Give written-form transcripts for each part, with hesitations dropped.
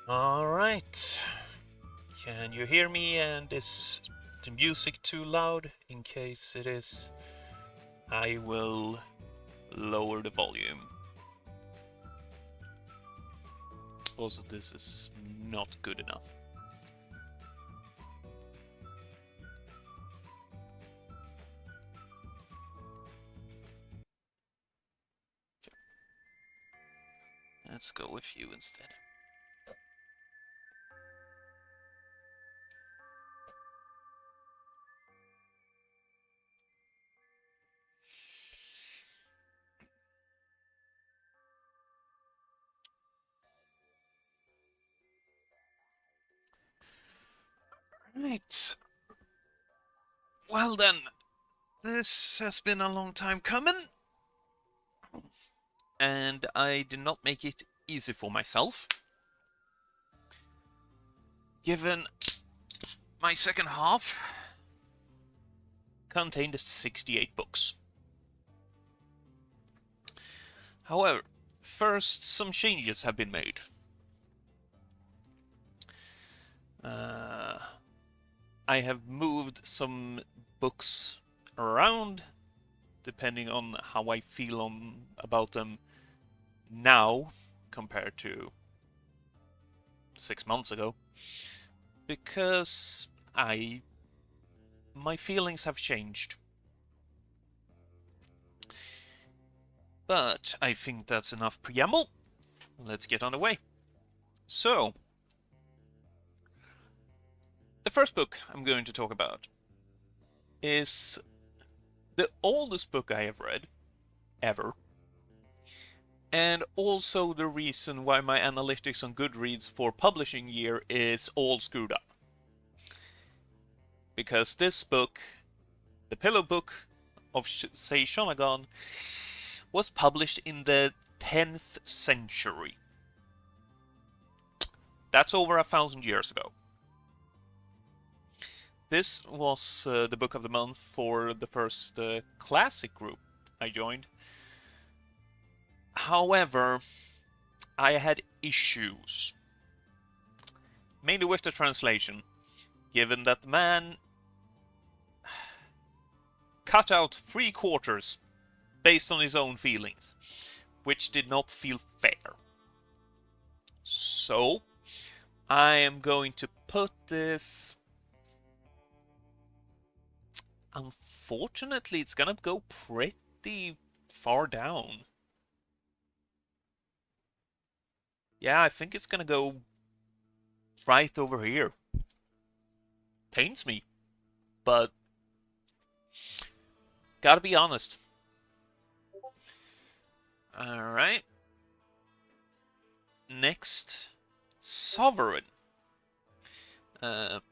All right. Can you hear me? And is the music too loud? In case it is, I will lower the volume. Also, this is not good enough. Let's go with you instead. Right. Well then, this has been a long time coming. And I did not make it easy for myself. Given my second half contained 68 books. However, first some changes have been made. I have moved some books around depending on how I feel about them now compared to 6 months ago, because my feelings have changed. But I think that's enough preamble. Let's get on the way. So, the first book I'm going to talk about is the oldest book I have read ever, and also the reason why my analytics on Goodreads for publishing year is all screwed up. Because this book, The Pillow Book of Sei Shonagon, was published in the 10th century. That's over 1,000 years ago. This was the book of the month for the first classic group I joined. However, I had issues. Mainly with the translation, given that the man cut out 3/4 based on his own feelings, which did not feel fair. So, I am going to put this... Unfortunately, it's gonna go pretty far down. Yeah, I think it's gonna go right over here. Pains me, but gotta be honest. Alright. Next, Sovereign.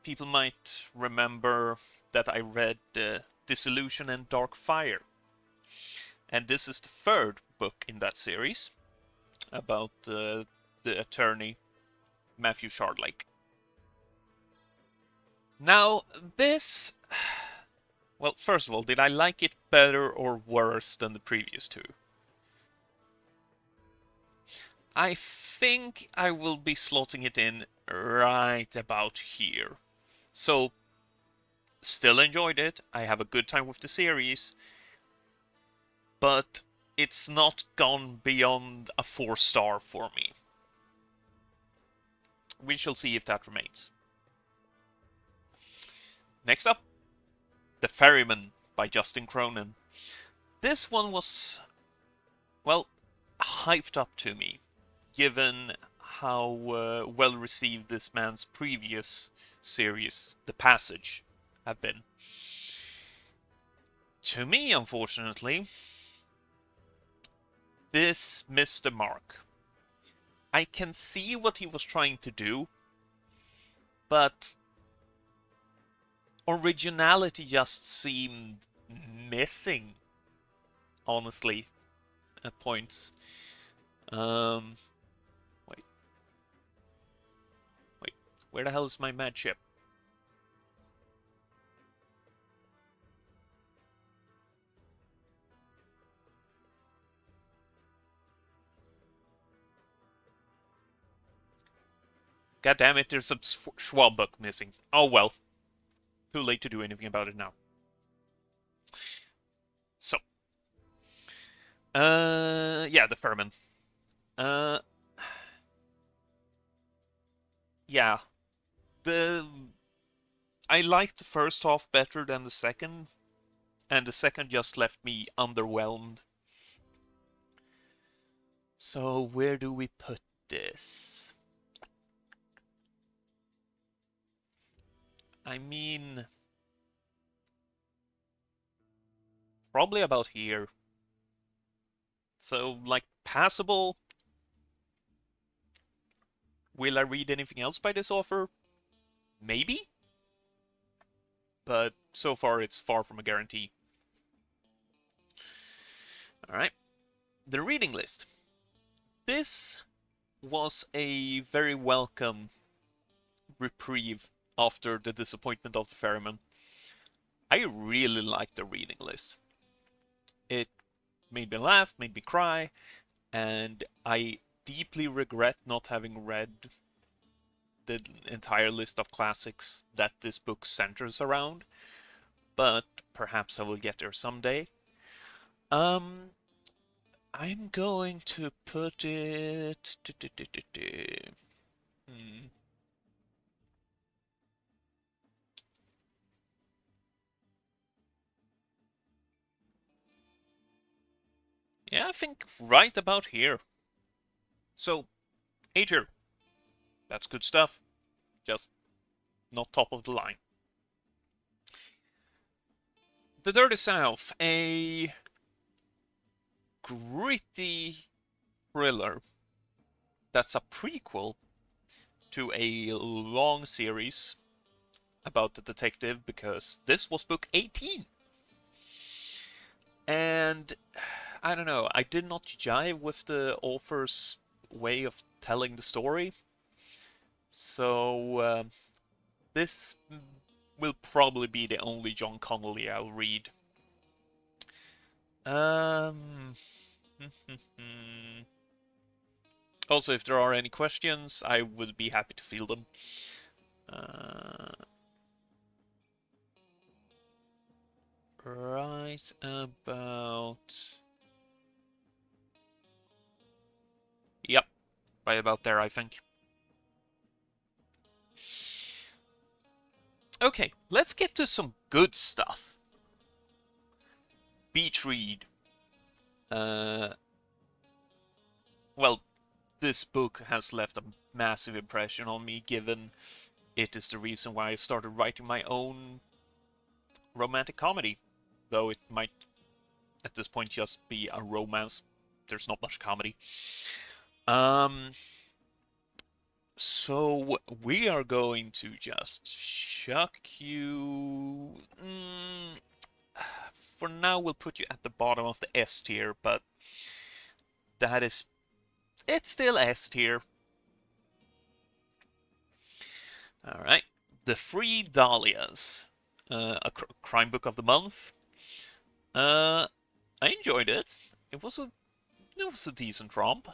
People might remember that I read Disillusion and Dark Fire. And this is the third book in that series about the attorney Matthew Shardlake. Now, this... Well, first of all, did I like it better or worse than the previous two? I think I will be slotting it in right about here. So, still enjoyed it. I have a good time with the series. But it's not gone beyond a 4-star for me. We shall see if that remains. Next up, The Ferryman by Justin Cronin. This one was, well, hyped up to me, given how well received this man's previous series, The Passage, have been. To me, unfortunately, this missed the mark. I can see what he was trying to do, but originality just seemed missing, honestly. points. Um, wait, wait, where the hell is my mad ship? God damn it, there's a Schwab book missing. Oh well. Too late to do anything about it now. So. Yeah, the Ferryman. Uh, yeah. I liked the first half better than the second, and the second just left me underwhelmed. So where do we put this? I mean, probably about here. So, like, passable. Will I read anything else by this author? Maybe? But so far it's far from a guarantee. Alright. The reading list. This was a very welcome reprieve after the disappointment of the Ferryman. I really liked the reading list. It made me laugh, made me cry, and I deeply regret not having read the entire list of classics that this book centers around, but perhaps I will get there someday. I'm going to put it. Hmm. Yeah, I think right about here. So, A tier. That's good stuff. Just not top of the line. The Dirty South, a gritty thriller that's a prequel to a long series about the detective, because this was book 18. And I don't know, I did not jive with the author's way of telling the story. So this will probably be the only John Connolly I'll read. Also, if there are any questions, I would be happy to field them. Right about... Yep, right about there, I think. Okay, let's get to some good stuff. Beach read. Well, this book has left a massive impression on me, given it is the reason why I started writing my own romantic comedy. Though it might, at this point, just be a romance. There's not much comedy. So we are going to just chuck you... for now, we'll put you at the bottom of the S tier, but that is... It's still S tier. Alright. The Three Dahlias. A crime book of the month. I enjoyed it. It was a decent romp.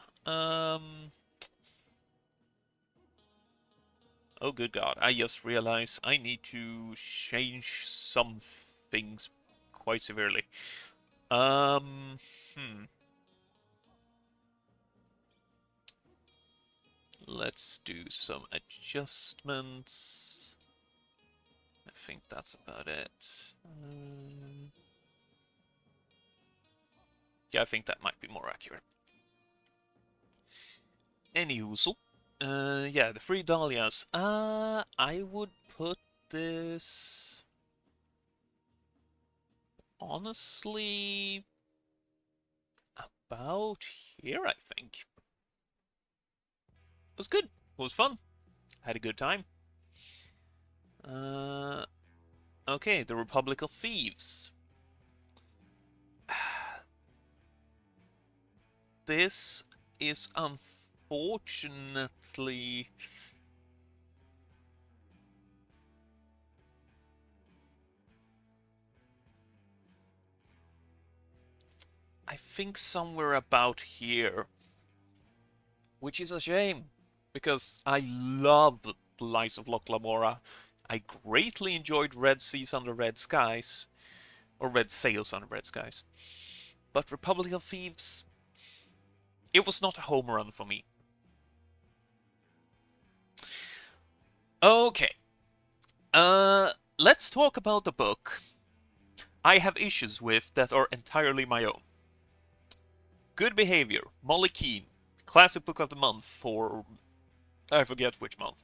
Oh good god, I just realized I need to change some things quite severely. Let's do some adjustments. I think that's about it. Yeah, I think that might be more accurate. Anyhoozle. Yeah, the Three Dahlias. I would put this... honestly... about here, I think. It was good. It was fun. Had a good time. Okay, the Republic of Thieves. this is unfortunately... I think somewhere about here. Which is a shame, because I love The Lies of Locke Lamora. I greatly enjoyed Red Seas Under Red Skies, or Red Sails Under Red Skies. But Republic of Thieves, it was not a home run for me. Okay. Let's talk about the book I have issues with that are entirely my own. Good Behavior, Molly Keene, Classic Book of the Month for... I forget which month.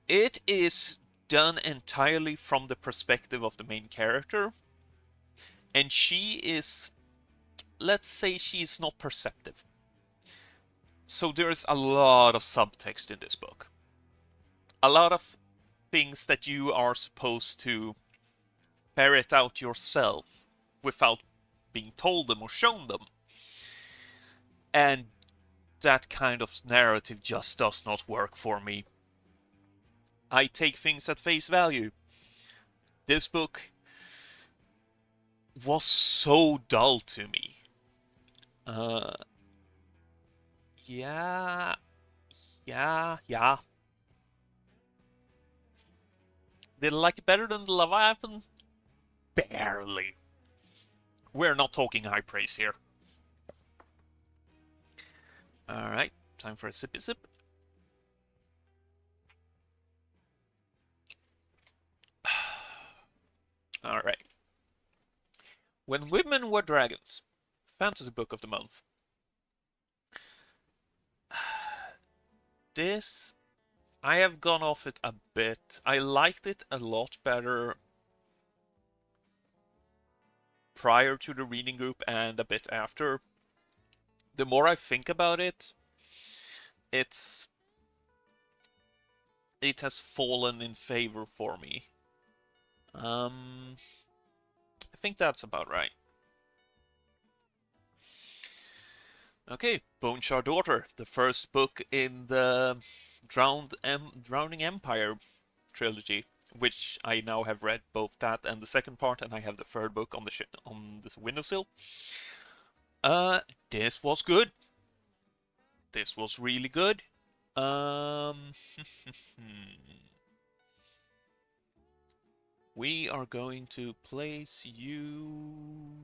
It is done entirely from the perspective of the main character, and she is, let's say, she's not perceptive. So there's a lot of subtext in this book. A lot of things that you are supposed to ferret out yourself without being told them or shown them. And that kind of narrative just does not work for me. I take things at face value. This book was so dull to me. Yeah. Did I like it better than the Leviathan? Barely. We're not talking high praise here. Alright, time for a sippy sip. Alright. When Women Were Dragons. Fantasy Book of the Month. This, I have gone off it a bit. I liked it a lot better prior to the reading group and a bit after. The more I think about it, it has fallen in favor for me. I think that's about right. Okay, Boneshard Daughter, the first book in the Drowning Empire trilogy, which I now have read both that and the second part, and I have the third book on the windowsill. This was good. This was really good. We are going to place you...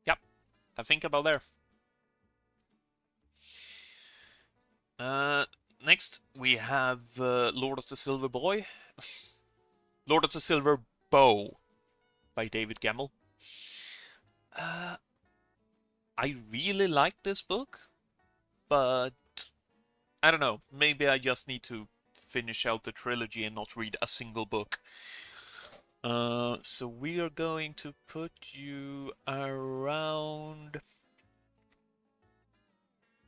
Yep, I think about there. Next, we have Lord of the Silver Boy. Lord of the Silver Bow by David Gemmell. I really like this book, but I don't know, maybe I just need to finish out the trilogy and not read a single book. So we are going to put you around...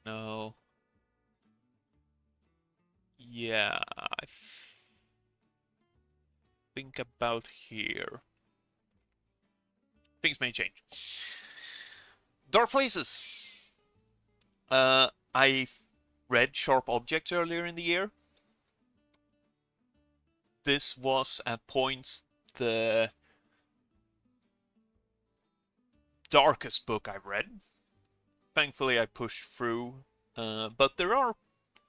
No. Yeah, I think about here. Things may change. Dark Places. I read Sharp Objects earlier in the year. This was at points the darkest book I've read. Thankfully I pushed through, but there are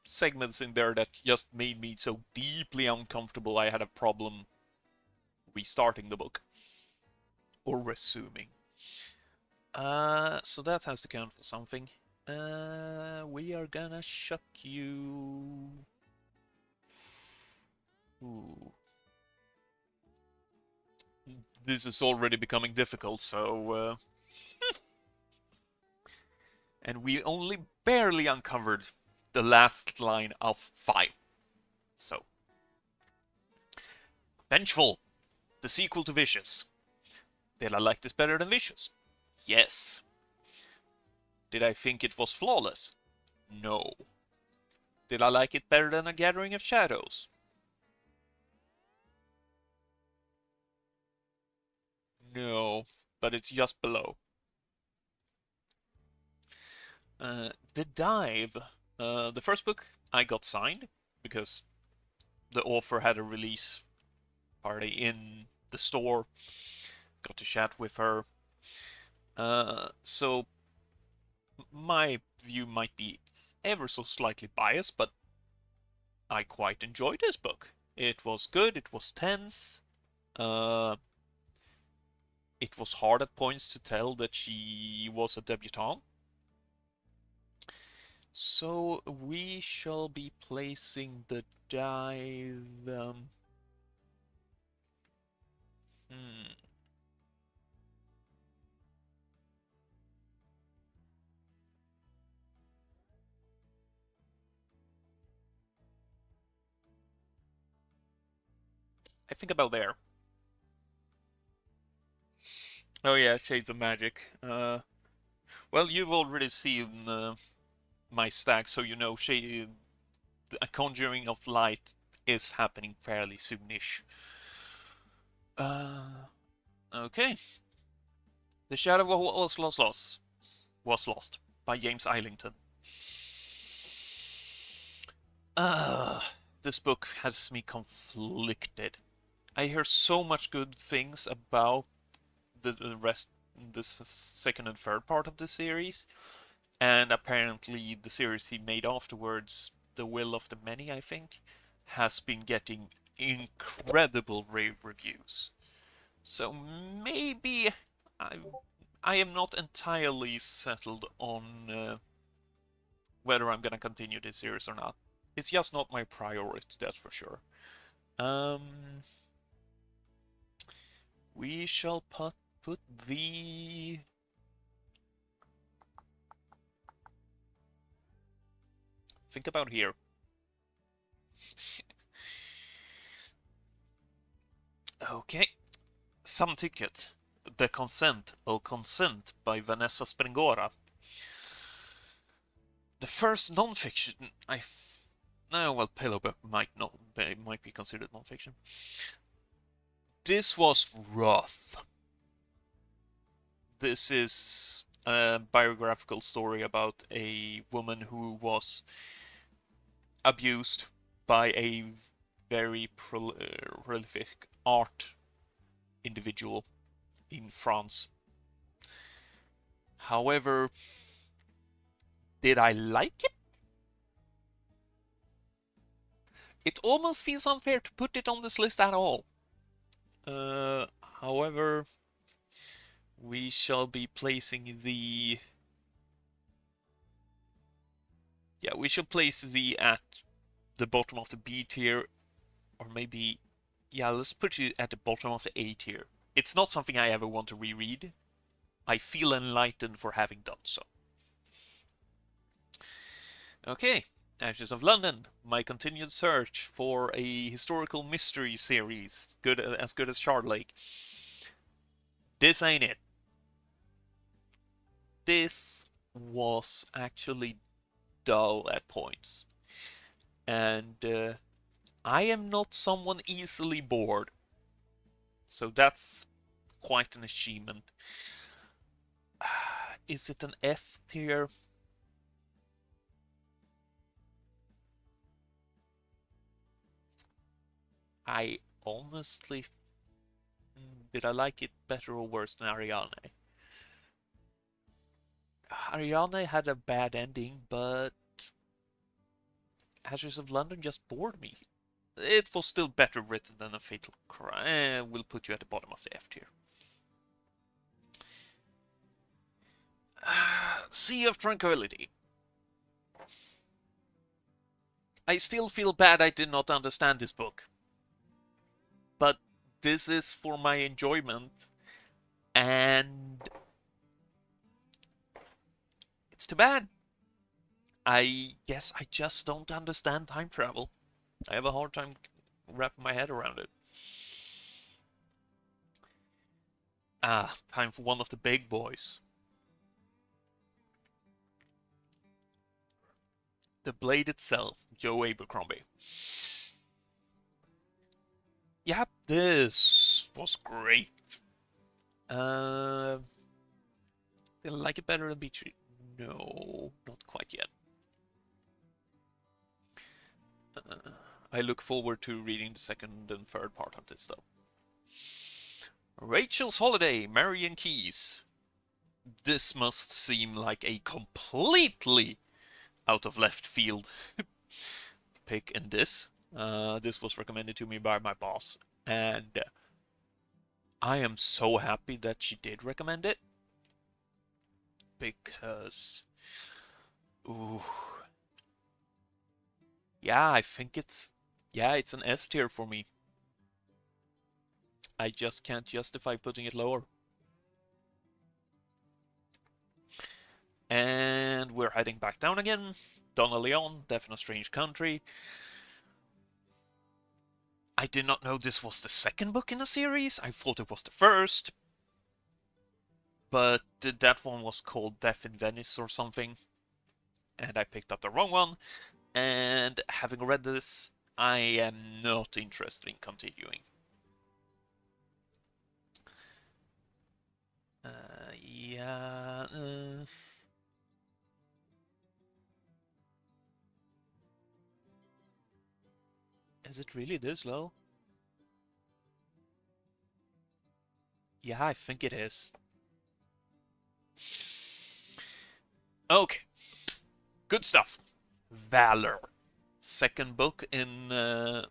segments in there that just made me so deeply uncomfortable I had a problem restarting the book. Or resuming. So that has to count for something. We are gonna chuck you... Ooh. This is already becoming difficult, so... And we only barely uncovered the last line of 5. So. Vengeful, the sequel to Vicious. Did I like this better than Vicious? Yes. Did I think it was flawless? No. Did I like it better than A Gathering of Shadows? No, but it's just below. The Dive. The first book I got signed because the author had a release party in the store. Got to chat with her. So my view might be ever so slightly biased, but I quite enjoyed this book. It was good, it was tense. It was hard at points to tell that she was a debutante. So we shall be placing the Dive. Hmm. I think about there. Oh yeah, Shades of Magic. Well, you've already seen my stack, so you know a Conjuring of Light is happening fairly soonish. Okay. The Shadow of what was lost by James Islington. This book has me conflicted. I hear so much good things about the rest, this second and third part of the series, and apparently the series he made afterwards, The Will of the Many, I think, has been getting incredible rave reviews. So maybe I, I am not entirely settled on whether I'm gonna continue this series or not. It's just not my priority, that's for sure. We shall put the... Think about here. Okay. Samtycket. The Consent, or Consent by Vanessa Springora. The first non-fiction no, well, Pillow Book might be considered non-fiction. This was rough. This is a biographical story about a woman who was abused by a very prolific art individual in France. However, did I like it? It almost feels unfair to put it on this list at all. However, we shall be placing the... Yeah, we shall place the at the bottom of the B tier, or maybe... Yeah, let's put it at the bottom of the A tier. It's not something I ever want to reread. I feel enlightened for having done so. Okay, Ashes of London, my continued search for a historical mystery series as good as Shard Lake. This ain't it. This was actually dull at points. And I am not someone easily bored. So that's quite an achievement. Is it an F tier? I honestly... Did I like it better or worse than Ariane? Ariane had a bad ending, but Ashes of London just bored me. It was still better written than A Fatal Crime. We'll put you at the bottom of the F tier. Sea of Tranquility. I still feel bad I did not understand this book. But this is for my enjoyment. And it's too bad. I guess I just don't understand time travel. I have a hard time wrapping my head around it. Time for one of the big boys. The Blade itself, Joe Abercrombie. Yep, this was great. Uh, did I like it better than Beach Read? No, not quite yet. I look forward to reading the second and third part of this, though. Rachel's Holiday, Marian Keyes. This must seem like a completely out of left field pick in this. This was recommended to me by my boss, and I am so happy that she did recommend it, because, ooh, yeah, I think it's an S tier for me. I just can't justify putting it lower. And we're heading back down again. Donna Leon, Death in a Strange Country. I did not know this was the second book in the series. I thought it was the first. But that one was called Death in Venice or something. And I picked up the wrong one. And having read this, I am not interested in continuing. Yeah. Is it really this low? Yeah, I think it is. Okay. Good stuff. Valor. Second book in the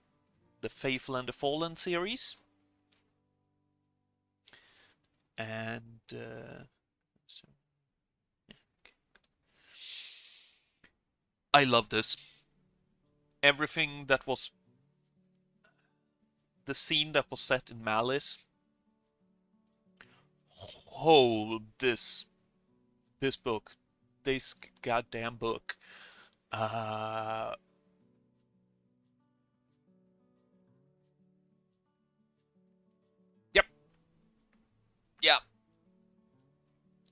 Faithful and the Fallen series. And I love this. Everything that was the scene that was set in Malice. Oh, this book, this goddamn book. Yep. Yeah.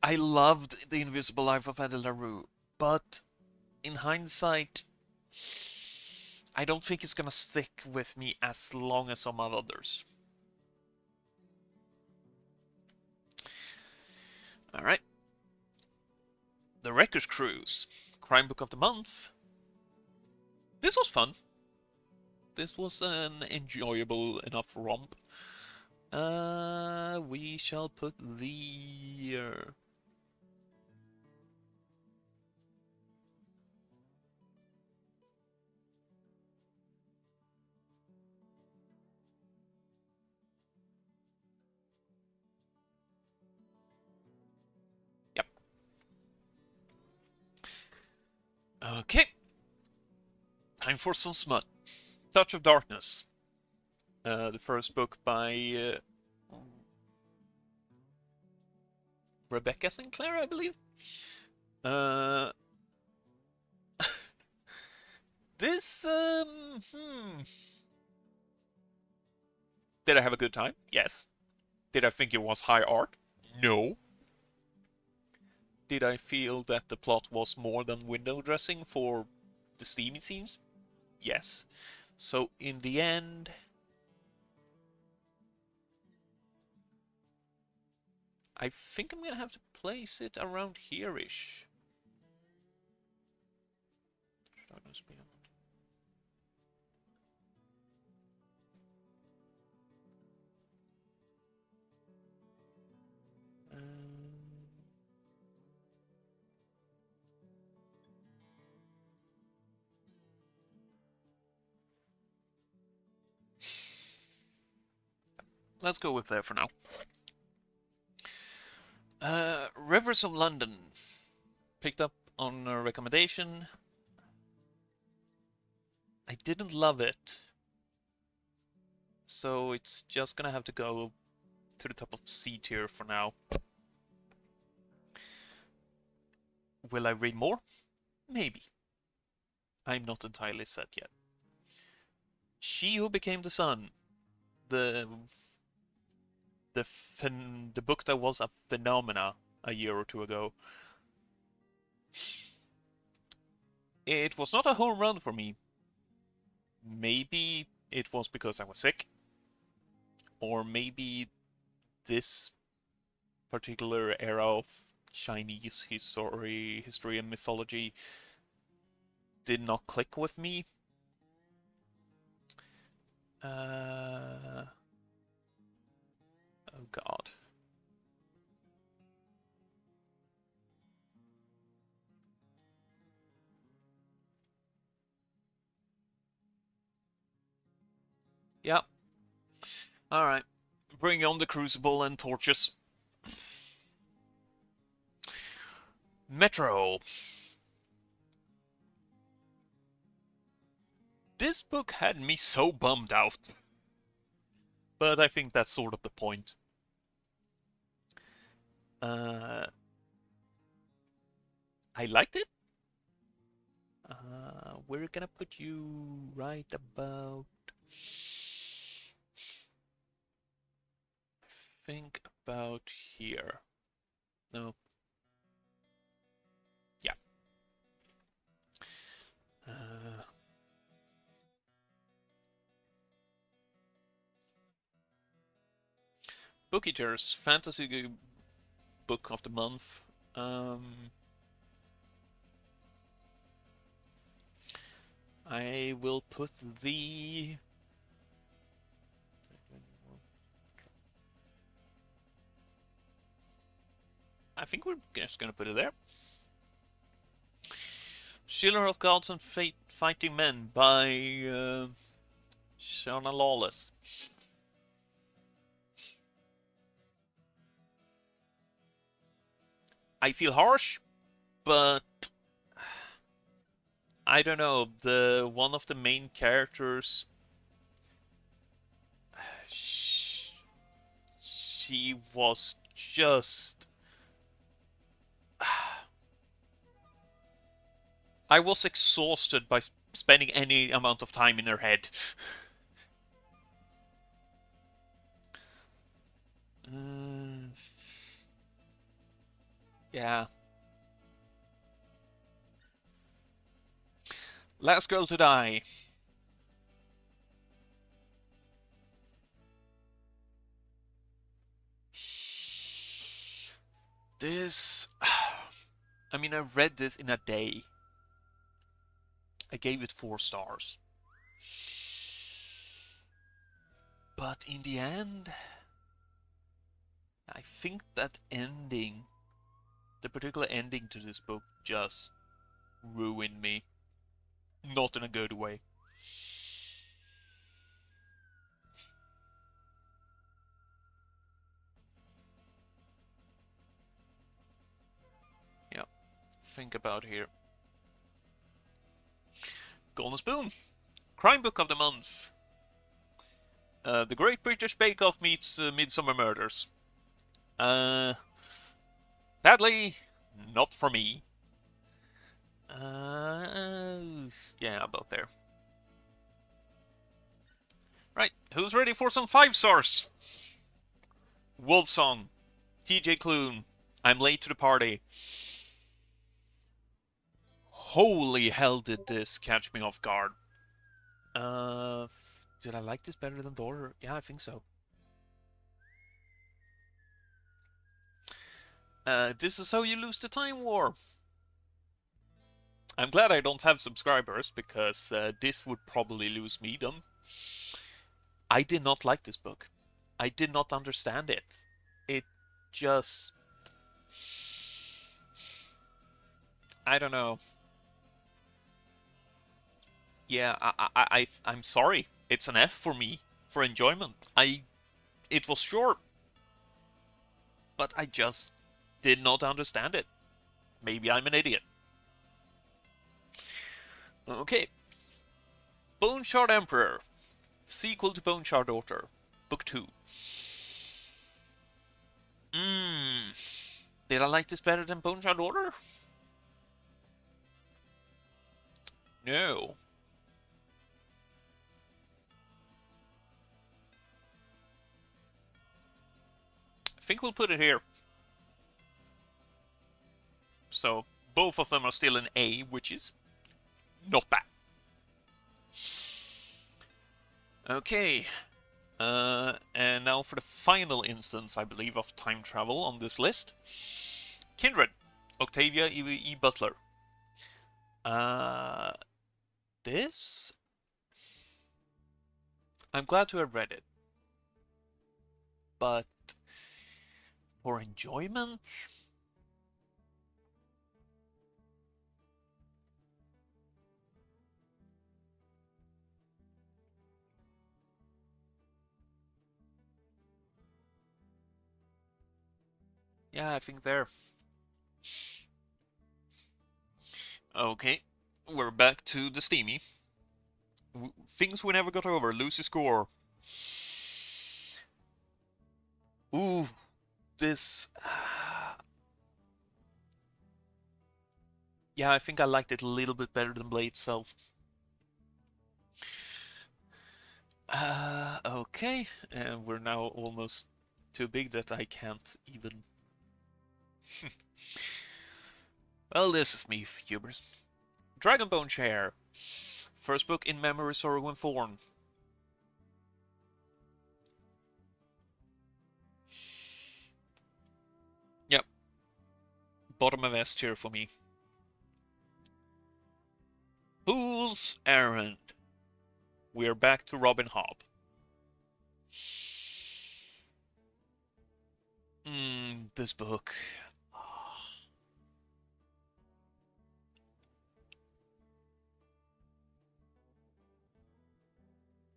I loved The Invisible Life of Adele LaRue, but in hindsight, I don't think it's gonna stick with me as long as some of others. Alright. The Wreckers Cruise. Crime Book of the Month. This was fun. This was an enjoyable enough romp. We shall put the... Yep. Okay. Time for some smut. Touch of Darkness. The first book by Rebecca Sinclair, I believe. This, Did I have a good time? Yes. Did I think it was high art? No. Did I feel that the plot was more than window dressing for the steamy scenes? Yes. So in the end, I think I'm gonna have to place it around here-ish. Let's go with there for now. Rivers of London. Picked up on a recommendation. I didn't love it. So it's just gonna have to go to the top of C tier for now. Will I read more? Maybe. I'm not entirely set yet. She Who Became the Sun. The book that was a phenomena a year or two ago. It was not a home run for me. Maybe it was because I was sick. Or maybe this particular era of Chinese history and mythology did not click with me. Oh God. Yeah. All right. Bring on the crucible and torches. Metro. This book had me so bummed out. But I think that's sort of the point. I liked it. We're gonna put you right about... Think about here. No. Yeah. Book Eaters, Fantasy Book of the Month. I will put the... I think we're just gonna put it there. Children of Gods and Fighting Men by Shona Lawless. I feel harsh, but I don't know. One of the main characters, she was just... I was exhausted by spending any amount of time in her head. Yeah. Last Girl to Die. This... I mean, I read this in a day. I gave it 4 stars. But in the end, I think that ending, the particular ending to this book, just ruined me. Not in a good way. Yeah, think about here. Golden Spoon, Crime Book of the Month. The Great British Bake Off meets Midsummer Murders. Sadly, not for me. Yeah, about there. Right, who's ready for some 5 stars? Wolfsong, TJ Klune, I'm Late to the Party. Holy hell did this catch me off guard. Did I like this better than Daughter? Yeah, I think so. This is how you lose the Time War. I'm glad I don't have subscribers, because this would probably lose me them. I did not like this book. I did not understand it. It just... I don't know. Yeah, I'm sorry. It's an F for me, for enjoyment. It was short, but I just did not understand it. Maybe I'm an idiot. Okay. Bone Shard Emperor. Sequel to Bone Shard Daughter. Book 2. Did I like this better than Bone Shard Daughter? No. I think we'll put it here. So, both of them are still an A, which is not bad. Okay. And now for the final instance, I believe, of time travel on this list. Kindred, Octavia E. Butler. This... I'm glad to have read it. But for enjoyment... Yeah, I think there. Okay, we're back to the Steamy. Things we never got over. Lucy Score. Ooh, this... yeah, I think I liked it a little bit better than Blade itself. Okay, and we're now almost too big that I can't even... Well, this is me, hubris. Dragonbone Chair. First book in Memory, Sorrow and Thorn. Yep. Bottom of S tier for me. Fool's Errand. We're back to Robin Hobb. This book.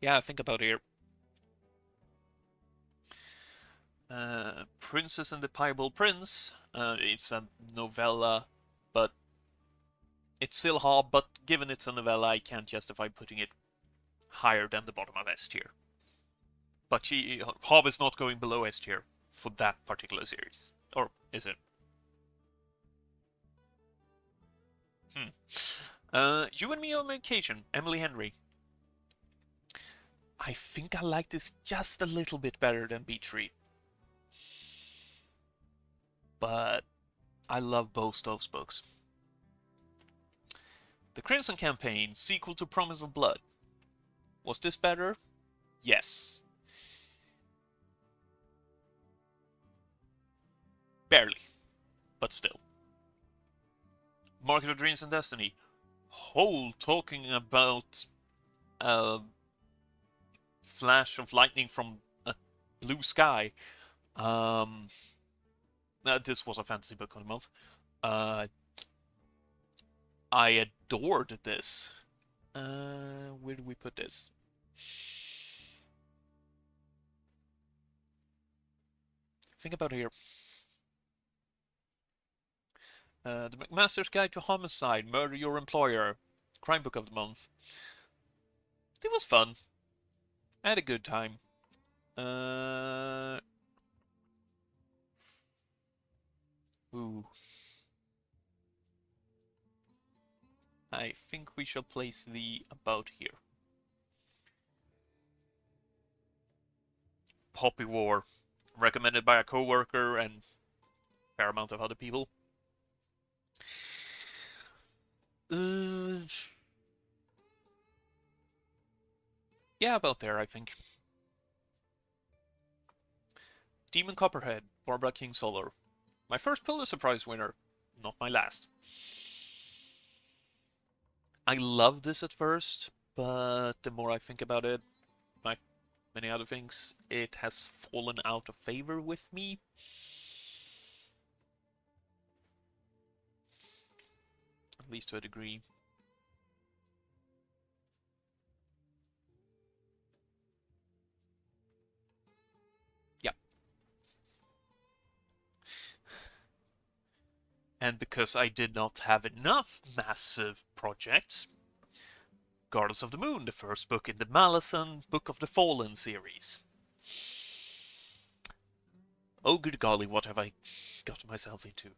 Yeah, think about it here. Princess and the Piebald Prince. It's a novella, but it's still Hobb, but given it's a novella, I can't justify putting it higher than the bottom of S tier. But Hobb is not going below S tier for that particular series. Or is it? You and Me on Vacation, Emily Henry. I think I like this just a little bit better than Beach Read. But I love both those books. The Crimson Campaign, sequel to Promise of Blood. Was this better? Yes. Barely, but still. Market of Dreams and Destiny. Whole talking about a flash of lightning from a blue sky. This was a fantasy book of the month. I adored this. Where do we put this? Think about it here. The McMaster's Guide to Homicide, Murder Your Employer, Crime Book of the Month. It was fun. I had a good time. Ooh. I think we shall place the about here. Poppy War, recommended by a co-worker and a fair amount of other people. Yeah, about there, I think. Demon Copperhead, Barbara Kingsolver. My first Pulitzer Prize winner, not my last. I loved this at first, but the more I think about it, like many other things, it has fallen out of favor with me. At least to a degree. Yeah. And because I did not have enough massive projects, Guardians of the Moon, the first book in the Malazan Book of the Fallen series. Oh good golly, what have I got myself into?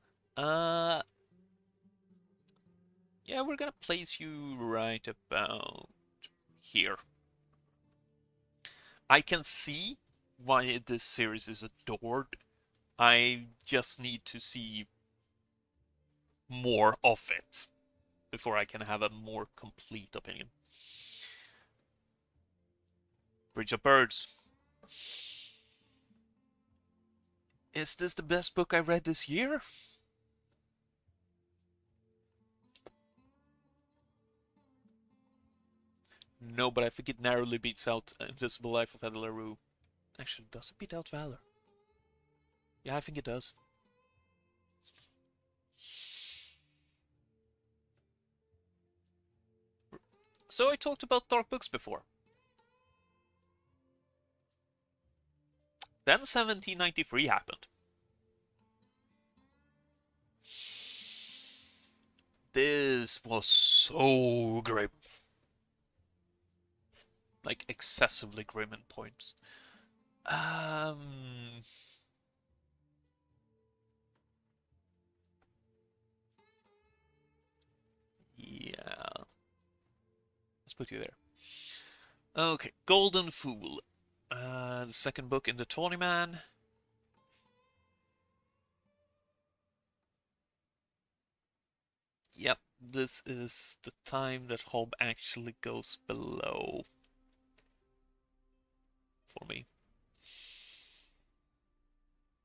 Yeah, we're gonna place you right about here. I can see why this series is adored. I just need to see more of it before I can have a more complete opinion. Bridge of Birds. Is this the best book I read this year? No, but I think it narrowly beats out Invisible Life of Ed LaRue. Actually, does it beat out Valor? Yeah, I think it does. So I talked about dark books before. Then 1793 happened. This was so grim. Like, excessively grim in points. Yeah. Let's put you there. Okay, Golden Fool. The second book in the Tawny Man. Yep, this is the time that Hob actually goes below for me.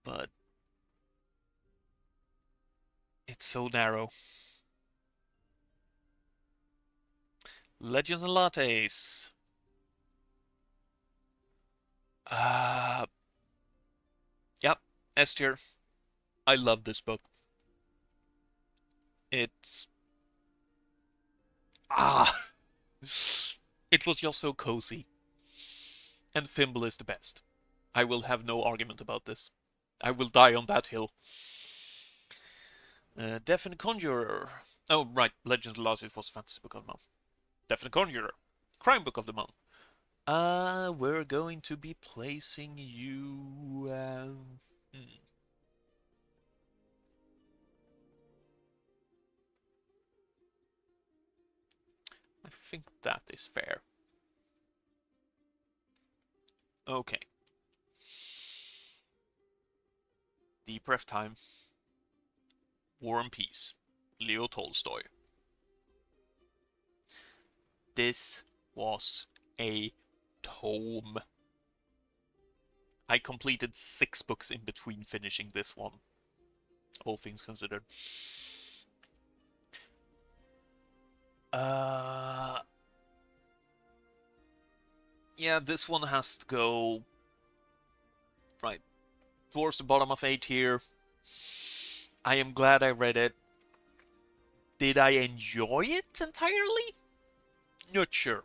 But it's so narrow. Legends and Lattes. Yep, S tier. I love this book. It's it was just so cozy. And Fimble is the best. I will have no argument about this. I will die on that hill. Deaf and Conjurer. Oh, right. Legends of Lattes was Fantasy Book of the Month. Deaf and Conjurer. Crime Book of the Month. We're going to be placing you. I think that is fair. Okay. Deep Breath Time. War and Peace. Leo Tolstoy. This was a tome. I completed 6 books in between finishing this one. All things considered. Yeah, this one has to go right towards the bottom of 8 here. I am glad I read it. Did I enjoy it entirely? Not sure.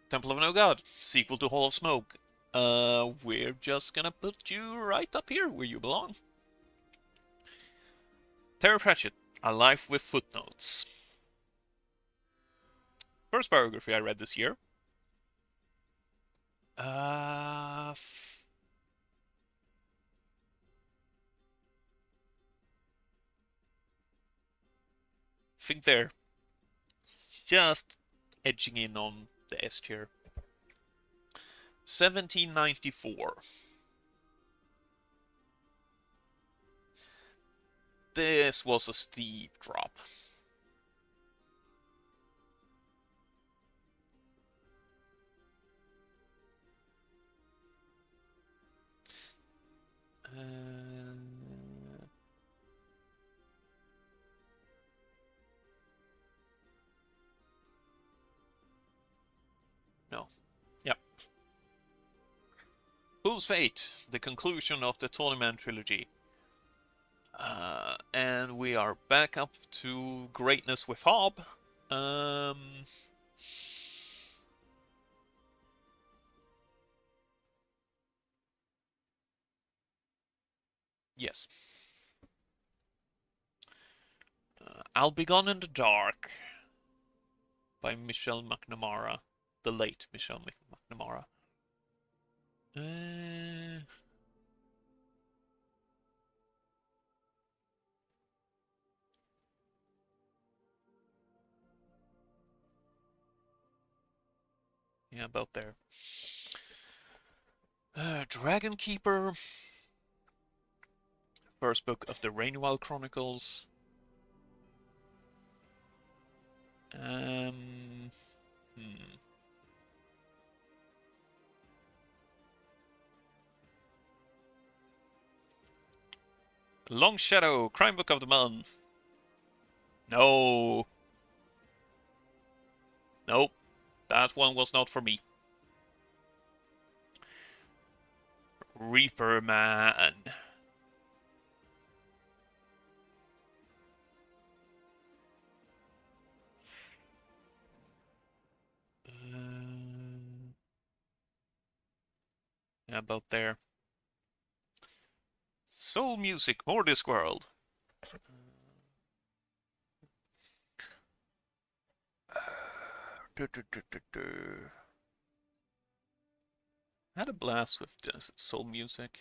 Temple of No God, sequel to Hall of Smoke. We're just gonna put you right up here where you belong. Terry Pratchett, A Life with Footnotes. First biography I read this year. Think they're just edging in on the S tier. 1794. This was a steep drop. No. Yep. Fool's Fate, the conclusion of the Tawny Man trilogy. And we are back up to greatness with Hob. Yes. I'll Be Gone in the Dark by Michelle McNamara. The late Michelle McNamara. Yeah, about there. Dragon Keeper. First book of the Rainwell Chronicles. Long Shadow, Crime Book of the Month. No. Nope. That one was not for me. Reaper Man. Yeah, about there. Soul Music, more Discworld. Had a blast with this Soul Music.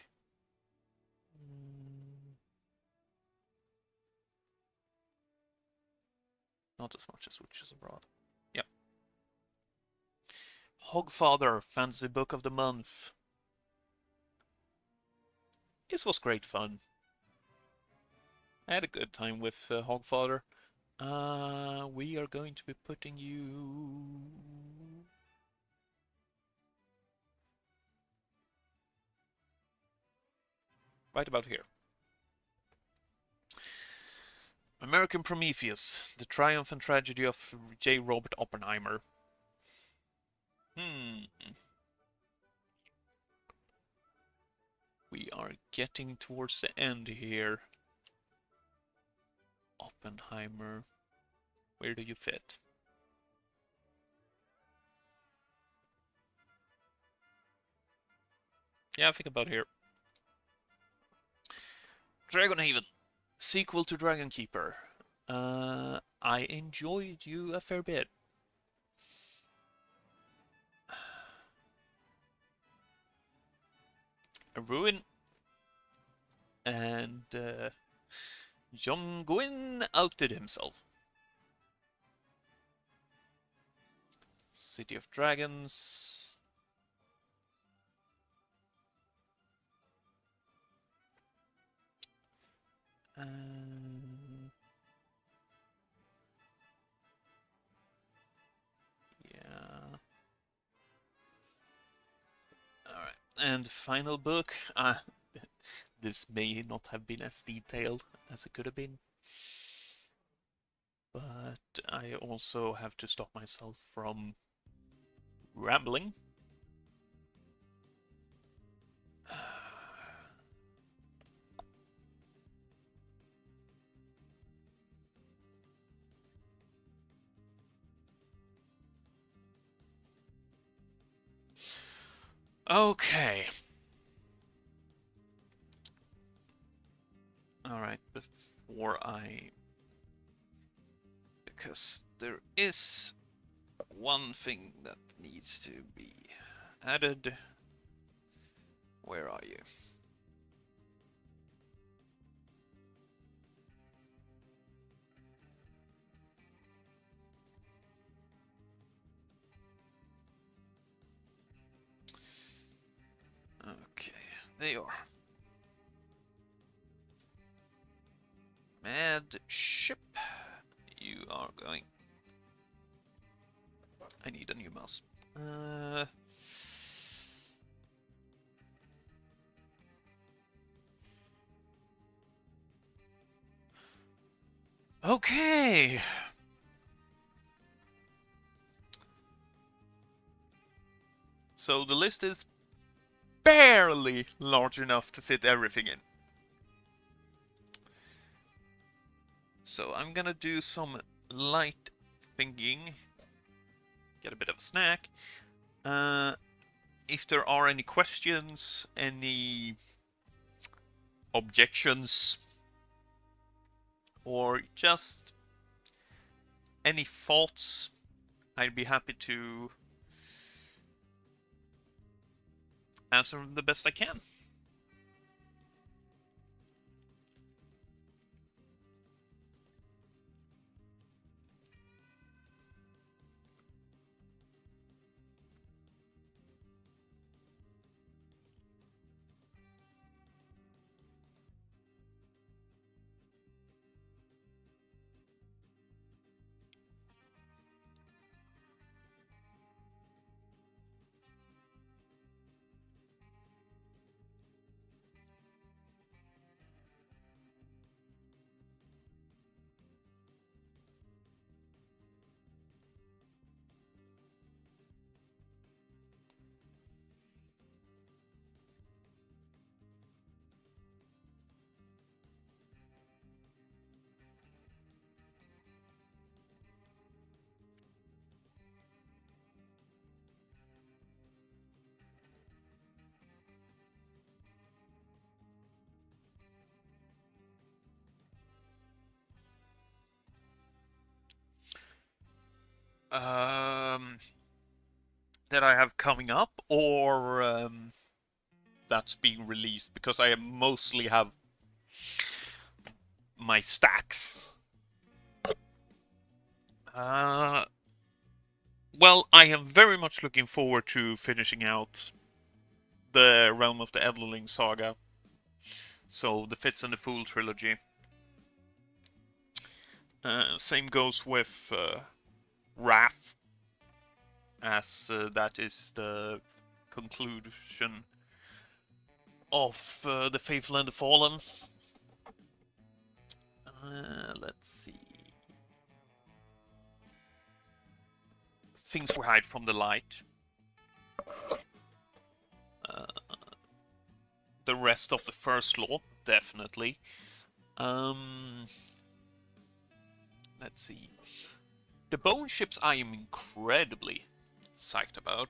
Not as much as Witches Abroad. Yep. Hogfather, Fantasy Book of the Month. This was great fun. I had a good time with Hogfather. We are going to be putting you... right about here. American Prometheus, The Triumph and Tragedy of J. Robert Oppenheimer. We are getting towards the end here. Oppenheimer. Where do you fit? Yeah, I think about here. Dragonhaven. Sequel to Dragon Keeper. I enjoyed you a fair bit. A Ruin. And John Gwynne outdid himself. City of Dragons. Yeah. Alright. And the final book. This may not have been as detailed as it could have been. But I also have to stop myself from rambling. Okay. Alright, before I... because there is one thing that needs to be added. Where are you? Okay, there you are. Mad Ship. You are going. I need a new mouse. Okay. So the list is barely large enough to fit everything in. So I'm gonna do some light thinking. Get a bit of a snack. If there are any questions, any objections, or just any thoughts, I'd be happy to answer them the best I can. that I have coming up, or that's being released, because I mostly have my stacks. Well, I am very much looking forward to finishing out the Realm of the Elderling saga. So the Fitz and the Fool trilogy. Same goes with Wrath, as that is the conclusion of the Faithful and the Fallen. Let's see. Things we hide from the light. The rest of the first law, definitely. Let's see. The bone ships I am incredibly psyched about,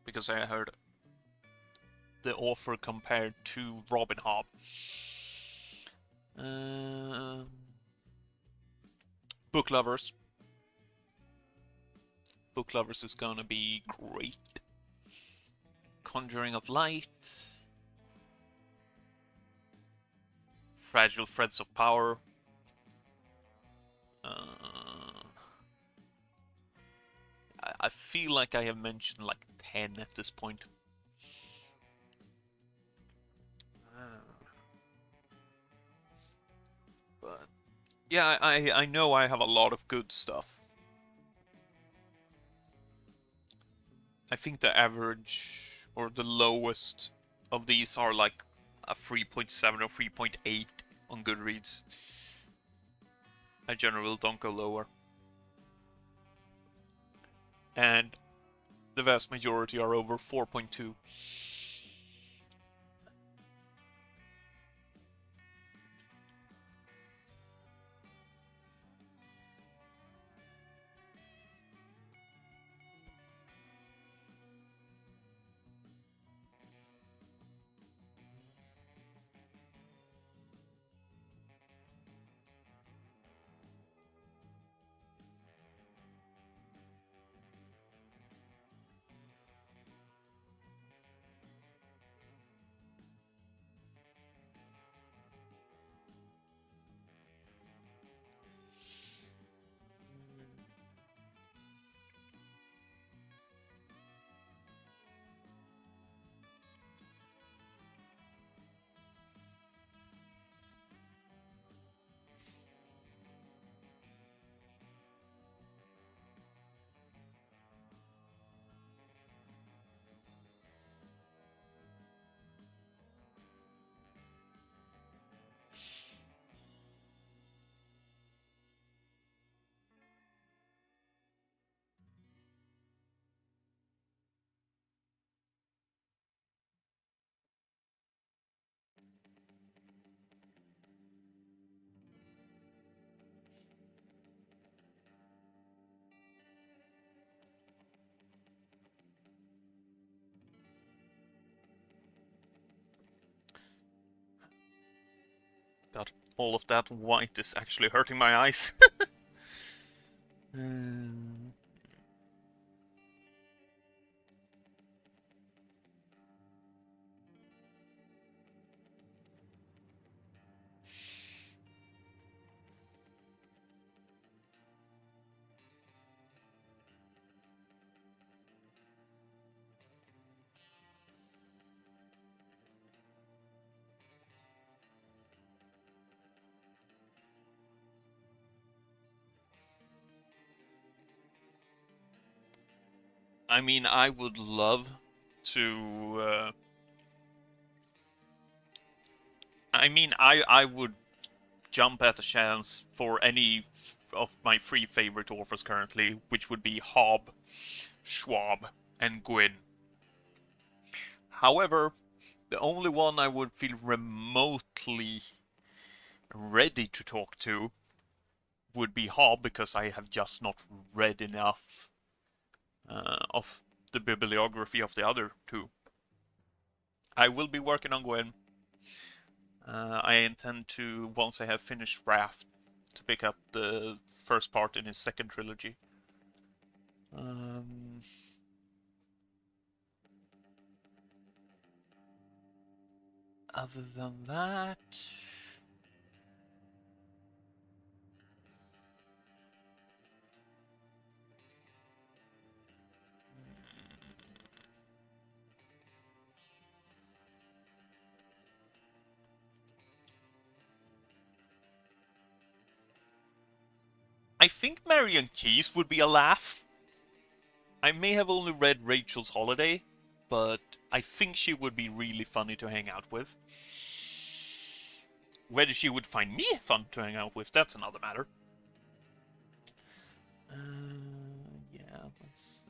because I heard the offer compared to Robin Hobb. Book Lovers. Book Lovers is gonna be great. Conjuring of Light. Fragile Threads of Power. I feel like I have mentioned like 10 at this point. But yeah, I know I have a lot of good stuff. I think the average or the lowest of these are like a 3.7 or 3.8 on Goodreads. I generally don't go lower. And the vast majority are over 4.2. God, all of that white is actually hurting my eyes. I mean, I would love to. I would jump at the chance for any of my three favorite authors currently, which would be Hobb, Schwab, and Gwyn. However, the only one I would feel remotely ready to talk to would be Hobb, because I have just not read enough of the bibliography of the other two. I will be working on Gwyn. I intend to, once I have finished Wrath, to pick up the first part in his second trilogy. Um, Other than that... I think Marion Keyes would be a laugh. I may have only read Rachel's Holiday, but I think she would be really funny to hang out with. Whether she would find me fun to hang out with, that's another matter. Yeah, let's...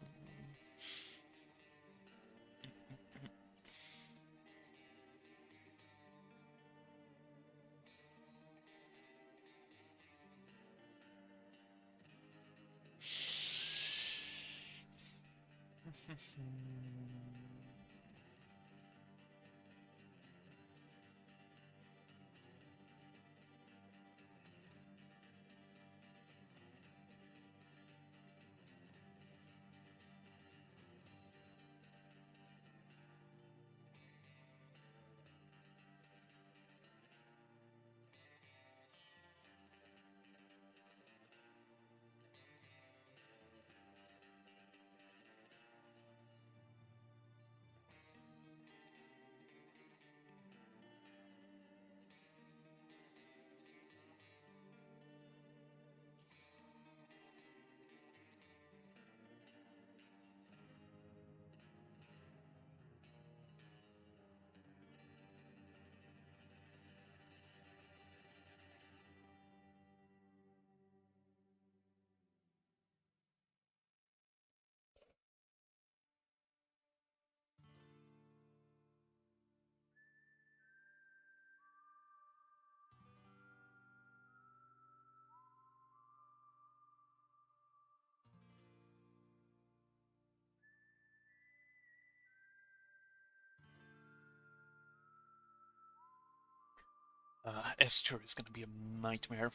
Esther is gonna be a nightmare.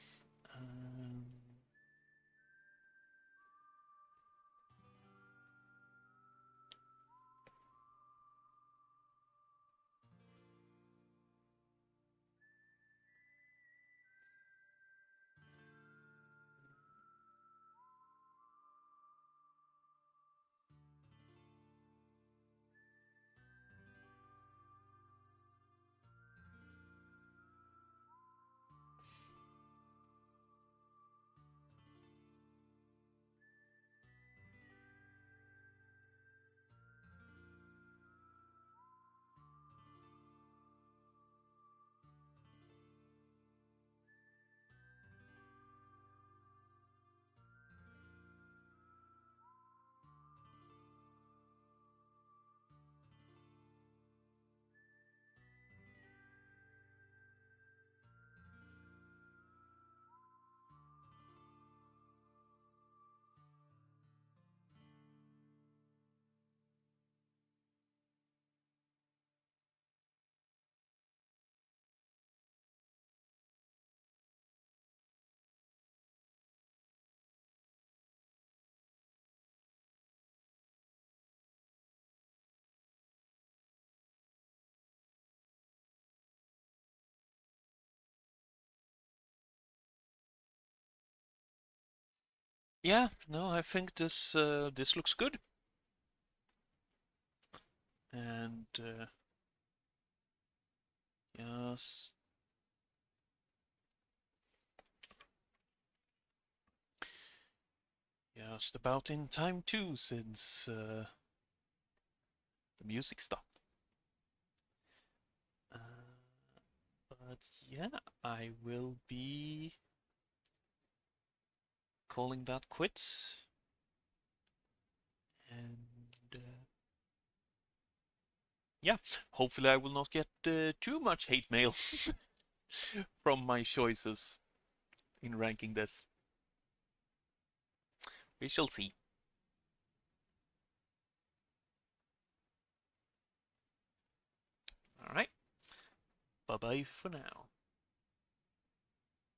Yeah, no, I think this looks good. And yes, just about in time too, since the music stopped. But yeah, I will be calling that quits. And yeah, hopefully I will not get too much hate mail from my choices in ranking this. We shall see. All right. Bye bye for now.